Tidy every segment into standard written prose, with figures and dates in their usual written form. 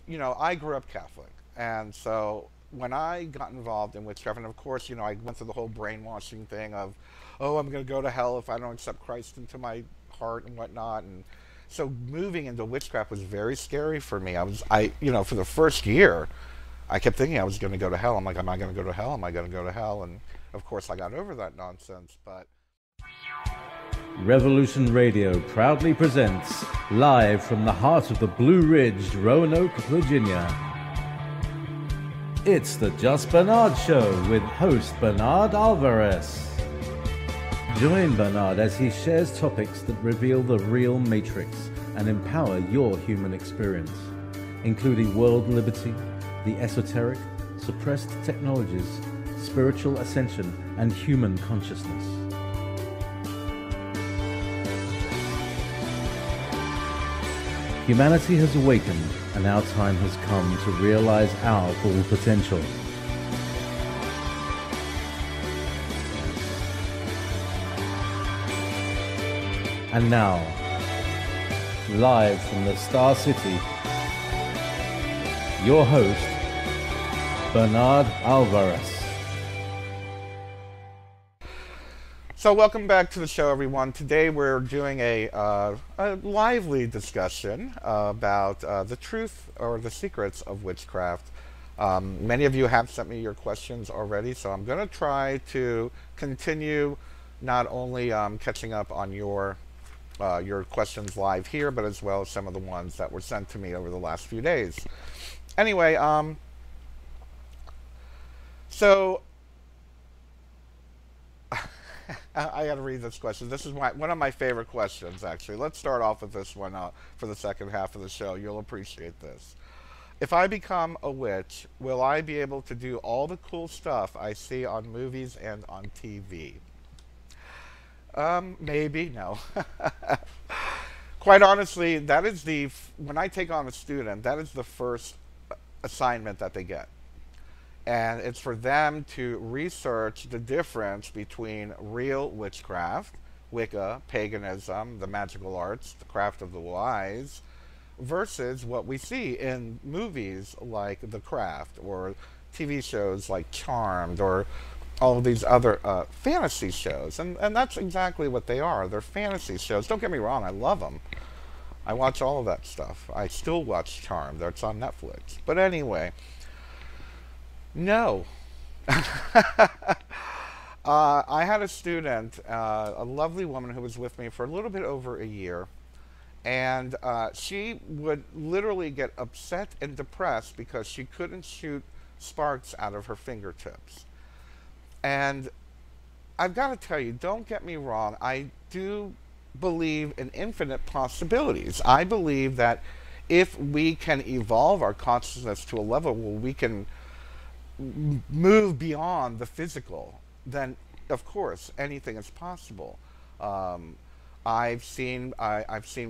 I grew up Catholic, and so when I got involved in witchcraft, and of course, I went through the whole brainwashing thing of, oh, I'm going to go to hell if I don't accept Christ into my heart and whatnot, and so moving into witchcraft was very scary for me. For the first year, I kept thinking I was going to go to hell. I'm like, am I going to go to hell? Am I going to go to hell? And of course, I got over that nonsense, but. Revolution Radio proudly presents, live from the heart of the Blue Ridge, Roanoke, Virginia. It's the Just Bernard Show with host Bernard Alvarez. Join Bernard as he shares topics that reveal the real matrix and empower your human experience, including world liberty, the esoteric, suppressed technologies, spiritual ascension, and human consciousness. Humanity has awakened, and our time has come to realize our full potential. And now, live from the Star City, your host, Bernard Alvarez. So welcome back to the show, everyone. Today we're doing a lively discussion about the truth or the secrets of witchcraft. Many of you have sent me your questions already, so I'm going to try to continue not only catching up on your questions live here, but as well as some of the ones that were sent to me over the last few days. Anyway, so I got to read this question. This is one of my favorite questions, actually. Let's start off with this one for the second half of the show. You'll appreciate this. If I become a witch, will I be able to do all the cool stuff I see on movies and on TV? Maybe, no. Quite honestly, when I take on a student, that is the first assignment that they get. And it's for them to research the difference between real witchcraft, Wicca, paganism, the magical arts, the craft of the wise, versus what we see in movies like The Craft, or TV shows like Charmed, or all of these other fantasy shows. And that's exactly what they are. They're fantasy shows. Don't get me wrong, I love them. I watch all of that stuff. I still watch Charmed. It's on Netflix. But anyway, no. I had a student, a lovely woman who was with me for a little bit over a year, and she would literally get upset and depressed because she couldn't shoot sparks out of her fingertips. And I've got to tell you, don't get me wrong, I do believe in infinite possibilities. I believe that if we can evolve our consciousness to a level where we can move beyond the physical, then of course anything is possible. I've seen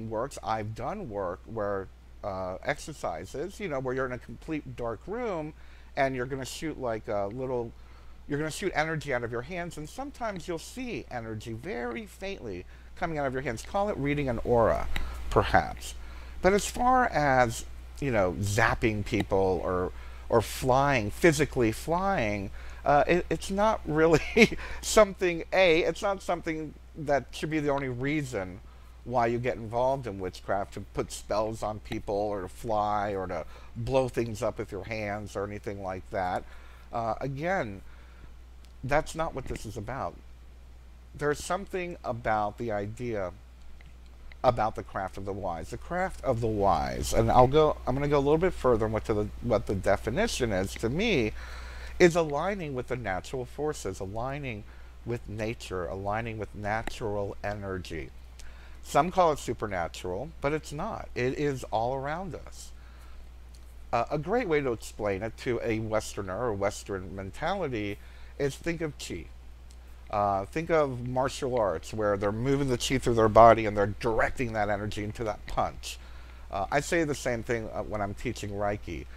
works, I've done work where exercises, where you're in a complete dark room and you're going to shoot you're going to shoot energy out of your hands, and sometimes you'll see energy very faintly coming out of your hands. Call it reading an aura, perhaps. But as far as, zapping people or flying, physically flying, it's not really something, it's not something that should be the only reason why you get involved in witchcraft, to put spells on people or to fly or to blow things up with your hands or anything like that. Again, that's not what this is about. There's something about the idea about the craft of the wise. The craft of the wise, and I'm going to go a little bit further on what the definition is, to me, is aligning with the natural forces, aligning with nature, aligning with natural energy. Some call it supernatural, but it's not. It is all around us. A great way to explain it to a Westerner or Western mentality is think of chi. Think of martial arts where they're moving the chi through their body and they're directing that energy into that punch. I say the same thing when I'm teaching Reiki.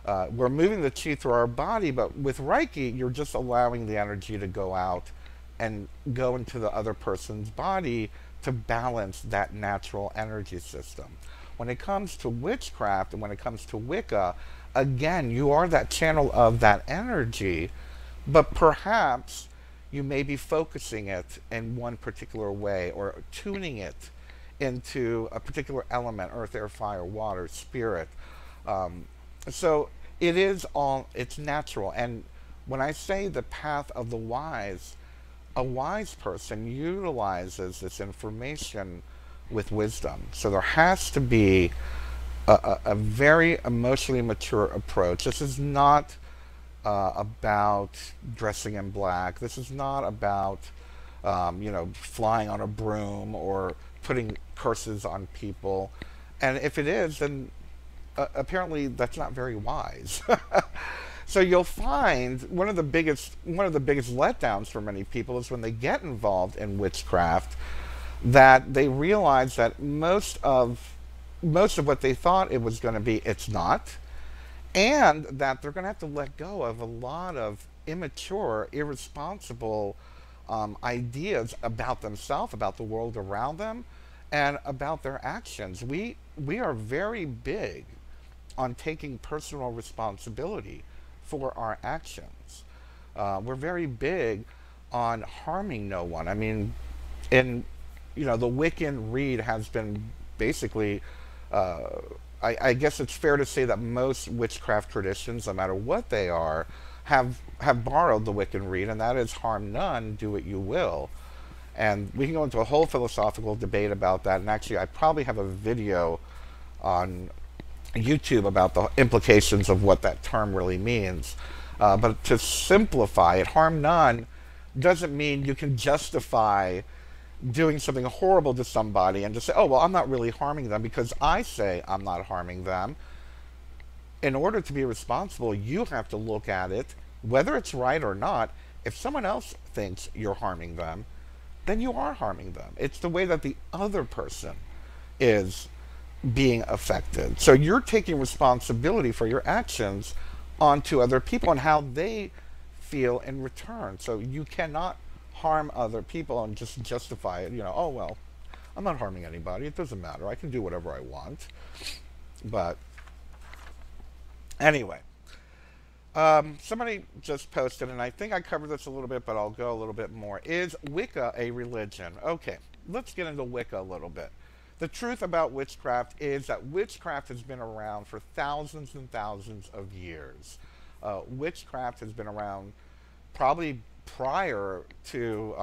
We're moving the chi through our body, but with Reiki, you're just allowing the energy to go out and go into the other person's body to balance that natural energy system. When it comes to witchcraft and when it comes to Wicca, again, you are that channel of that energy, but perhaps you may be focusing it in one particular way or tuning it into a particular element: earth, air, fire, water, spirit. Um, so it is all, it's natural. And when I say the path of the wise, a wise person utilizes this information with wisdom. So there has to be a very emotionally mature approach. This is not about dressing in black. This is not about, flying on a broom or putting curses on people. And if it is, then apparently that's not very wise. So you'll find one of the biggest letdowns for many people is when they get involved in witchcraft, that they realize that most of what they thought it was going to be, it's not, and that they're going to have to let go of a lot of immature, irresponsible ideas about themselves, about the world around them, and about their actions. We are very big on taking personal responsibility for our actions. We're very big on harming no one. I mean, the Wiccan Reed has been basically, I guess it's fair to say that most witchcraft traditions, no matter what they are, have borrowed the Wiccan Reed, and that is harm none, do what you will. And we can go into a whole philosophical debate about that. And actually, I probably have a video on YouTube about the implications of what that term really means. But to simplify it, harm none doesn't mean you can justify doing something horrible to somebody and just say, oh, well, I'm not really harming them because I say I'm not harming them. In order to be responsible, you have to look at it, whether it's right or not. If someone else thinks you're harming them, then you are harming them. It's the way that the other person is being affected. So you're taking responsibility for your actions onto other people and how they feel in return. So you cannot harm other people and just justify it, oh, well, I'm not harming anybody. It doesn't matter. I can do whatever I want. But anyway, somebody just posted, and I think I covered this a little bit, but I'll go a little bit more. Is Wicca a religion? Okay, let's get into Wicca a little bit. The truth about witchcraft is that witchcraft has been around for thousands and thousands of years. Witchcraft has been around probably prior to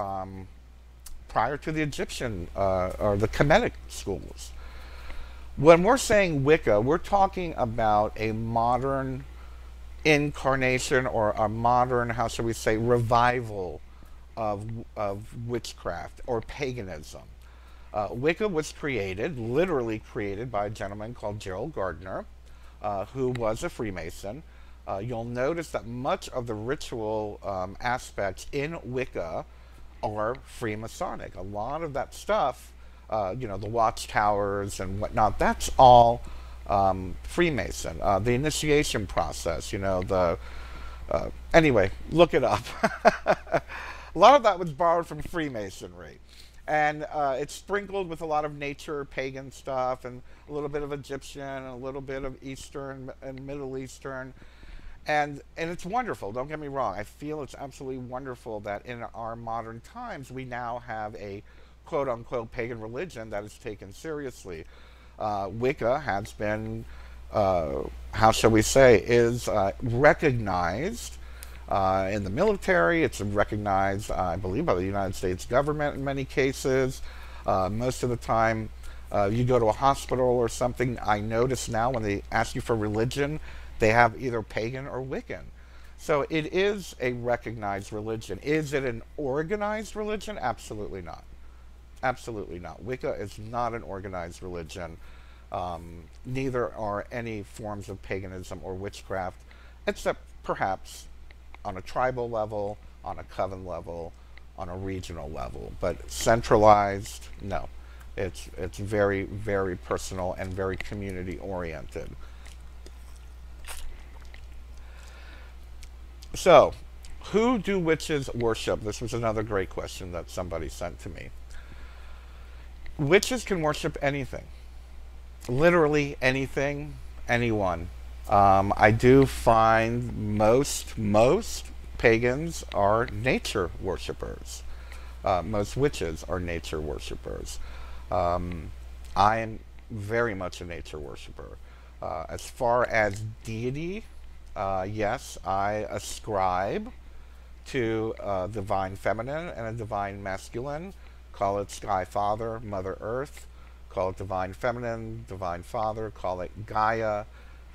the Egyptian or the Kemetic schools. When we're saying Wicca, we're talking about a modern incarnation or a modern, how shall we say, revival of witchcraft or paganism. Wicca was literally created by a gentleman called Gerald Gardner, who was a Freemason. You'll notice that much of the ritual aspects in Wicca are Freemasonic. A lot of that stuff, the watchtowers and whatnot, that's all Freemason. The initiation process, anyway, look it up. A lot of that was borrowed from Freemasonry. And it's sprinkled with a lot of nature, pagan stuff, and a little bit of Egyptian, and a little bit of Eastern and Middle Eastern. And it's wonderful, don't get me wrong. I feel it's absolutely wonderful that in our modern times, we now have a quote-unquote pagan religion that is taken seriously. Wicca has been, how shall we say, is recognized in the military. It's recognized, I believe, by the United States government in many cases. Most of the time, you go to a hospital or something, I notice now when they ask you for religion, they have either pagan or Wiccan. So it is a recognized religion. Is it an organized religion? Absolutely not. Absolutely not. Wicca is not an organized religion. Neither are any forms of paganism or witchcraft, except perhaps on a tribal level, on a coven level, on a regional level. But centralized, no. It's very, very personal and very community oriented. So, who do witches worship? This was another great question that somebody sent to me. Witches can worship anything. Literally anything, anyone. I do find most pagans are nature worshippers. Most witches are nature worshippers. Um, I am very much a nature worshiper. As far as deity, yes, I ascribe to a divine feminine and a divine masculine. Call it Sky Father, Mother Earth. Call it divine feminine, divine father. Call it Gaia.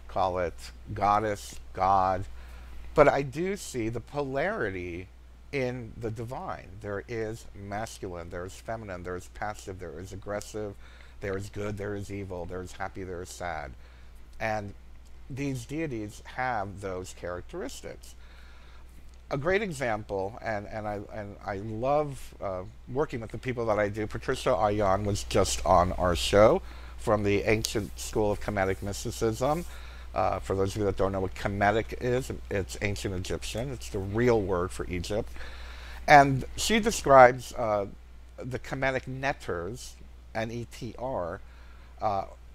Call it goddess, God. But I do see the polarity in the divine. There is masculine, there is feminine, there is passive, there is aggressive, there is good, there is evil, there is happy, there is sad. And these deities have those characteristics. A great example, and I love working with the people that I do. Patricia Ayan was just on our show from the ancient school of Kemetic mysticism. For those of you that don't know what Kemetic is, it's ancient Egyptian. It's the real word for Egypt. And she describes the Kemetic netters, N-E-T-R,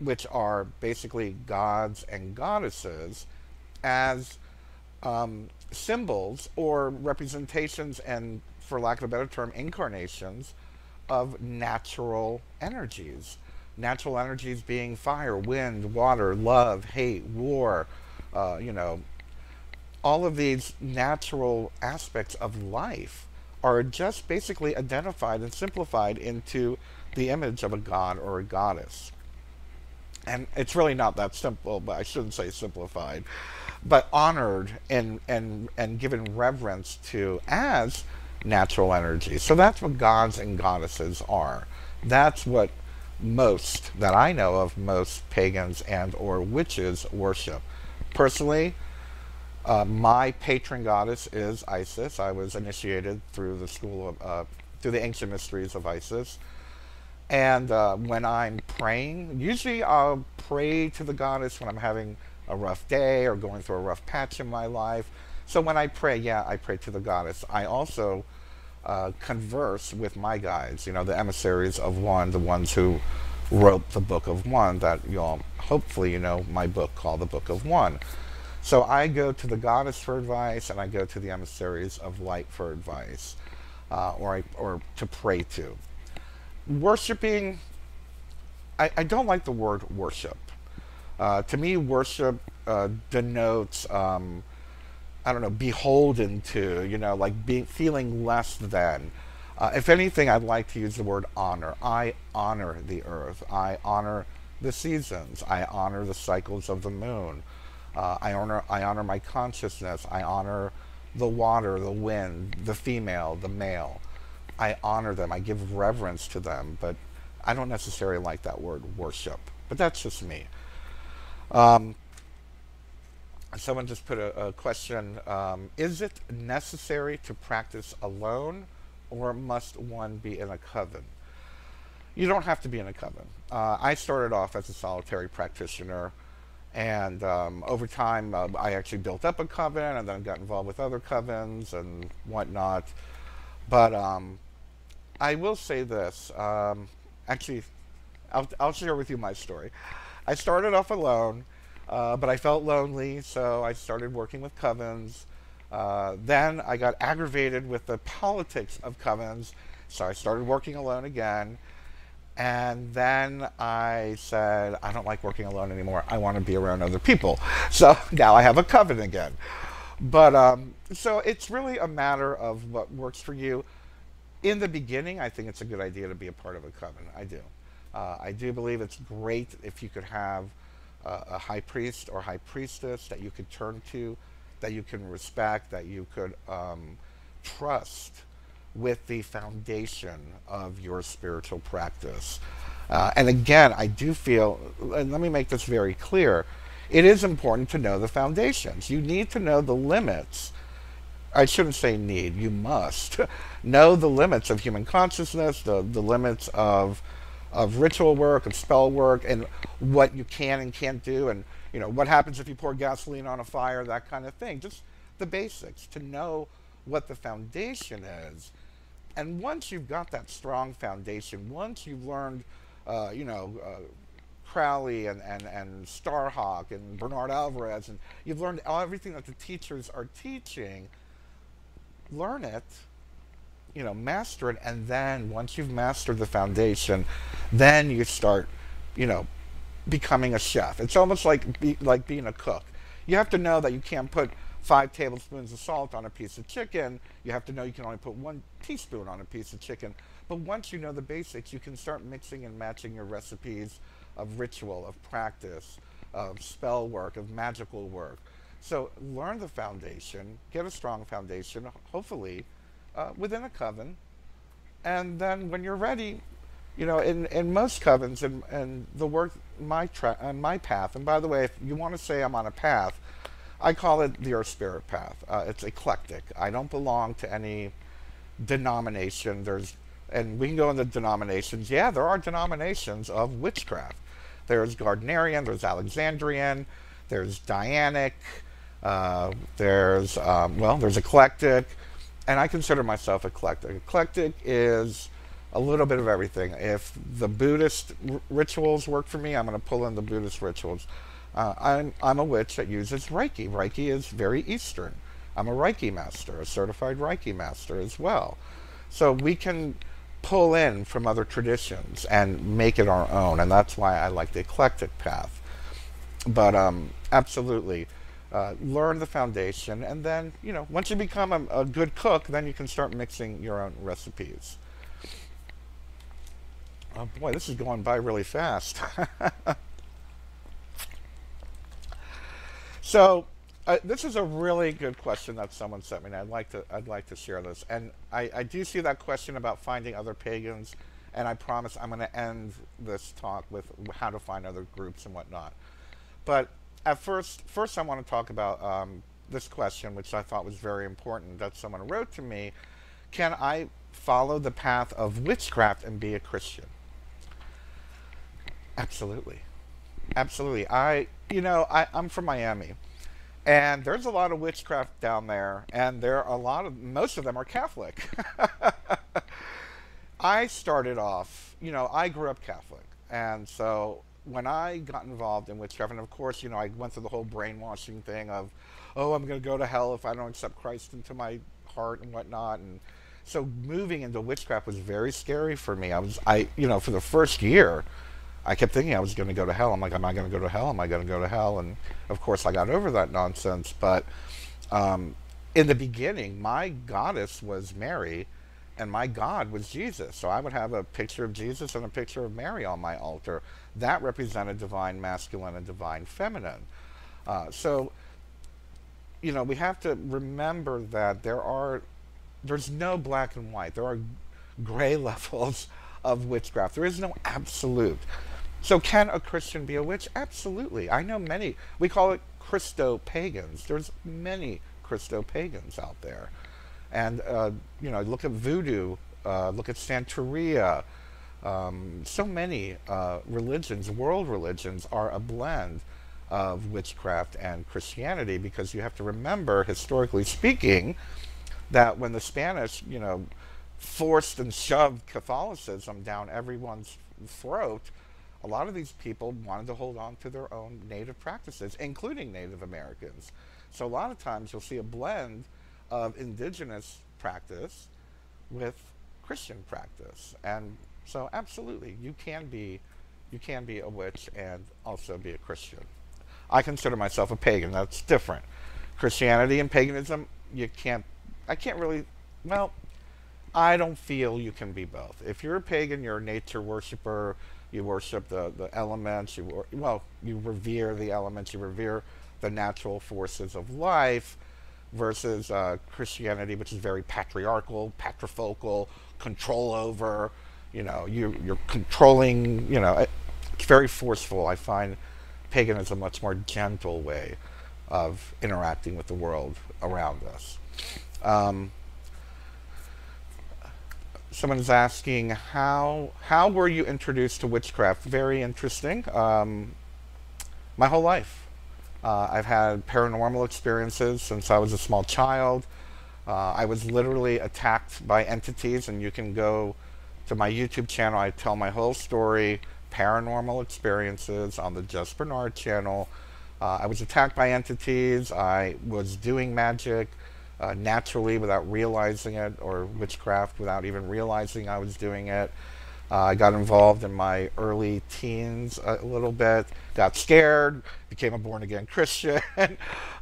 which are basically gods and goddesses, as symbols or representations and, for lack of a better term, incarnations of natural energies. Natural energies being fire, wind, water, love, hate, war, you know, all of these natural aspects of life are just basically identified and simplified into the image of a god or a goddess. And it's really not that simple, but I shouldn't say simplified, but honored and given reverence to as natural energy. So that's what gods and goddesses are. That's what most that I know of, most pagans and or witches worship. Personally, my patron goddess is Isis. I was initiated through the school of through the ancient mysteries of Isis. And when I'm praying, usually I'll pray to the goddess when I'm having a rough day or going through a rough patch in my life. So when I pray, yeah, I pray to the goddess. I also converse with my guides, you know, the emissaries of one, the ones who wrote the Book of One, that you'll hopefully, you know, my book called the Book of One. So I go to the goddess for advice, and I go to the emissaries of light for advice, or to pray to. Worshipping, I don't like the word worship. To me, worship denotes, I don't know, beholden to, you know, like feeling less than. If anything, I'd like to use the word honor. I honor the earth. I honor the seasons. I honor the cycles of the moon. I honor my consciousness. I honor the water, the wind, the female, the male. I honor them. I give reverence to them, but I don't necessarily like that word worship. But that's just me. Someone just put a question. Is it necessary to practice alone, or must one be in a coven? You don't have to be in a coven. I started off as a solitary practitioner, and over time I actually built up a coven and then got involved with other covens and whatnot. But I will say this. Actually, I'll share with you my story. I started off alone, but I felt lonely, so I started working with covens. Then I got aggravated with the politics of covens, so I started working alone again. And then I said, I don't like working alone anymore. I want to be around other people. So now I have a coven again. But so it's really a matter of what works for you. In the beginning, I think it's a good idea to be a part of a coven. I do. I do believe it's great if you could have a high priest or high priestess that you could turn to, that you can respect, that you could trust with the foundation of your spiritual practice. And again, I do feel, and let me make this very clear, it is important to know the foundations. You need to know the limits. I shouldn't say need, you must know the limits of human consciousness, the limits of ritual work, of spell work, and what you can and can't do, and you know what happens if you pour gasoline on a fire, that kind of thing. Just the basics, to know what the foundation is. And once you've got that strong foundation, once you've learned, Crowley and Starhawk and Bernard Alvarez, and you've learned everything that the teachers are teaching. Learn it, master it, and then once you've mastered the foundation, then you start, becoming a chef. It's almost like being a cook. You have to know that you can't put 5 tablespoons of salt on a piece of chicken. You have to know you can only put 1 teaspoon on a piece of chicken. But once you know the basics, you can start mixing and matching your recipes of ritual, of practice, of spell work, of magical work. So learn the foundation, get a strong foundation, hopefully within a coven, and then when you're ready, in most covens and the work, my path, and by the way, if you want to say I'm on a path, I call it the Earth Spirit path. It's eclectic. I don't belong to any denomination. And we can go into denominations. Yeah, there are denominations of witchcraft. There's Gardnerian, there's Alexandrian, there's Dianic, there's eclectic, and I consider myself eclectic. Eclectic is a little bit of everything. If the Buddhist rituals work for me, I'm going to pull in the Buddhist rituals. I'm a witch that uses Reiki. Reiki is very Eastern. I'm a Reiki master, a certified Reiki master as well. So we can pull in from other traditions and make it our own, and that's why I like the eclectic path. But absolutely, learn the foundation, and then, once you become a good cook, then you can start mixing your own recipes. Oh boy, this is going by really fast. So this is a really good question that someone sent me, and I'd like to share this. And I do see that question about finding other pagans, and I promise I'm going to end this talk with how to find other groups and whatnot. But at first I want to talk about this question, which I thought was very important, that someone wrote to me. Can I follow the path of witchcraft and be a Christian? Absolutely. Absolutely. I'm from Miami, and there's a lot of witchcraft down there, and most of them are Catholic. I started off, I grew up Catholic, and so when I got involved in witchcraft, and of course, I went through the whole brainwashing thing of, oh, I'm going to go to hell if I don't accept Christ into my heart and whatnot, and so moving into witchcraft was very scary for me. For the first year, I kept thinking I was going to go to hell. I'm like, am I going to go to hell? Am I going to go to hell? And of course, I got over that nonsense. But in the beginning, my goddess was Mary, and my God was Jesus. So I would have a picture of Jesus and a picture of Mary on my altar. That represented divine masculine and divine feminine. So we have to remember that there's no black and white. There are gray levels of witchcraft. There is no absolute. So can a Christian be a witch? Absolutely. I know many. We call it Christo-pagans. There's many Christo-pagans out there. And, look at voodoo, look at Santeria. So many religions, world religions, are a blend of witchcraft and Christianity, because you have to remember, historically speaking, that when the Spanish, forced and shoved Catholicism down everyone's throat, a lot of these people wanted to hold on to their own native practices, including Native Americans. So a lot of times you'll see a blend of indigenous practice with Christian practice. And so absolutely, you can be a witch and also be a Christian. I consider myself a pagan. That's different. Christianity and paganism, I don't feel you can be both. If you're a pagan, you're a nature worshiper. You worship the elements. You revere the elements. You revere the natural forces of life, versus Christianity, which is very patriarchal, patrifocal, control over. You're controlling. It's very forceful. I find pagan is a much more gentle way of interacting with the world around us. Someone is asking, how were you introduced to witchcraft? Very interesting. My whole life. I've had paranormal experiences since I was a small child. I was literally attacked by entities, and you can go to my YouTube channel. I tell my whole story paranormal experiences on the Just Bernard channel. I was attacked by entities. I was doing magic naturally without realizing it, or witchcraft without even realizing I was doing it. I got involved in my early teens a little bit, got scared, became a born-again Christian,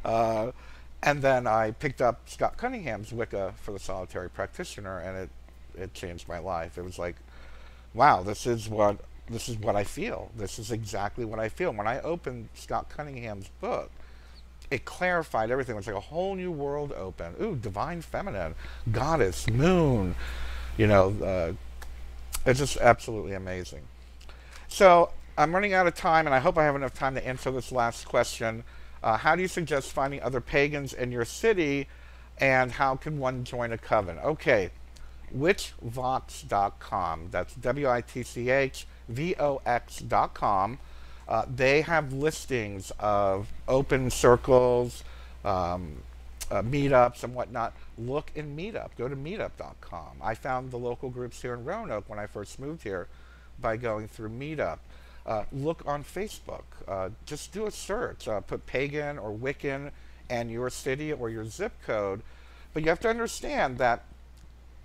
and then I picked up Scott Cunningham's Wicca for the Solitary Practitioner, and it changed my life. It was like, wow, this is what I feel. This is exactly what I feel. When I opened Scott Cunningham's book, it clarified everything. It was like a whole new world open. Ooh, divine feminine, goddess, moon, you know, it's just absolutely amazing. So I'm running out of time, and I hope I have enough time to answer this last question. How do you suggest finding other pagans in your city, and how can one join a coven? Okay, witchvox.com. That's WITCHVOX.com. They have listings of open circles, meetups and whatnot. Look in Meetup. Go to meetup.com. I found the local groups here in Roanoke when I first moved here by going through Meetup. Look on Facebook. Just do a search. Put pagan or Wiccan and your city or your zip code. But you have to understand that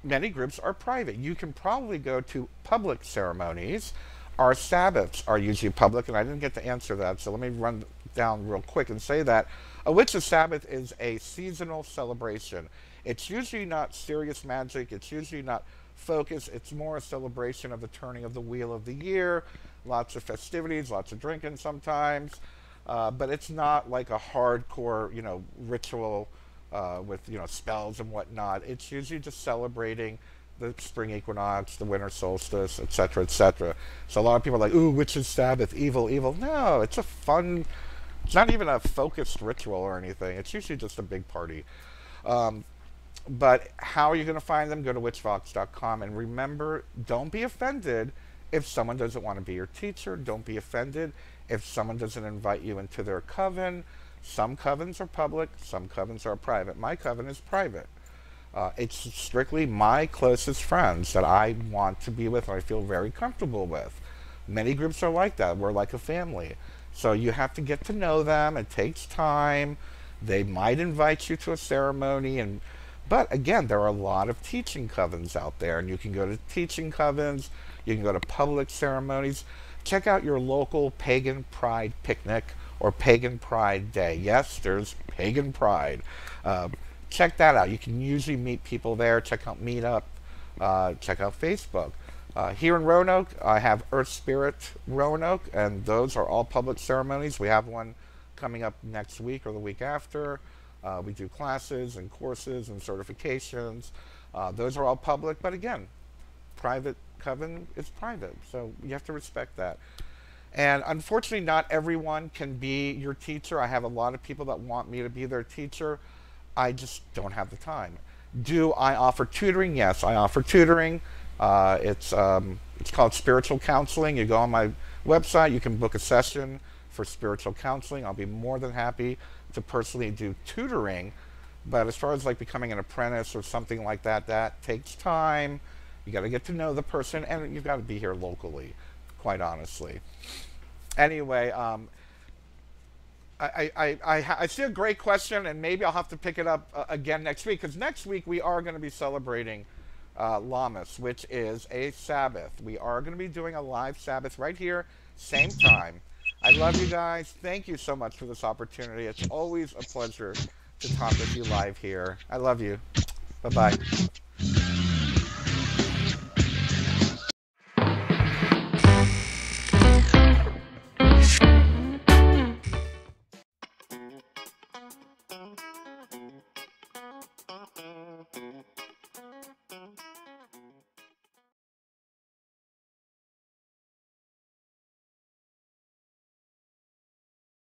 many groups are private. You can probably go to public ceremonies. Our Sabbats are usually public, and I didn't get to answer that, so let me run down real quick and say that a witch's Sabbath is a seasonal celebration. It's usually not serious magic. It's usually not focused. It's more a celebration of the turning of the wheel of the year. Lots of festivities, lots of drinking sometimes, but it's not like a hardcore, you know, ritual with, you know, spells and whatnot. It's usually just celebrating the spring equinox, the winter solstice, etc., etc. So a lot of people are like, ooh, witch's Sabbath, evil, evil. No, it's a fun, it's not even a focused ritual or anything. It's usually just a big party. But how are you going to find them? Go to witchvox.com, and remember, don't be offended if someone doesn't want to be your teacher. Don't be offended if someone doesn't invite you into their coven. Some covens are public, some covens are private. My coven is private. It's strictly my closest friends that I want to be with and I feel very comfortable with. Many groups are like that. We're like a family. So you have to get to know them. It takes time. They might invite you to a ceremony, but again, there are a lot of teaching covens out there, and you can go to teaching covens, you can go to public ceremonies. Check out your local Pagan Pride picnic or Pagan Pride Day. Yes, there's Pagan Pride. Check that out. You can usually meet people there. Check out Meetup. Check out Facebook. Here in Roanoke, I have Earth Spirit Roanoke, and those are all public ceremonies. We have one coming up next week or the week after. We do classes and courses and certifications. Those are all public, but again, private coven is private, so you have to respect that. And unfortunately, not everyone can be your teacher. I have a lot of people that want me to be their teacher. I just don't have the time. Do I offer tutoring? Yes, I offer tutoring. It's called spiritual counseling. You go on my website, you can book a session for spiritual counseling. I'll be more than happy to personally do tutoring. But as far as like becoming an apprentice or something like that, that takes time. You got to get to know the person, and you've got to be here locally, quite honestly. Anyway, I see a great question, and maybe I'll have to pick it up again next week, because next week we are going to be celebrating Lammas, which is a Sabbath. We are going to be doing a live Sabbath right here, same time. I love you guys. Thank you so much for this opportunity. It's always a pleasure to talk with you live here. I love you. Bye-bye.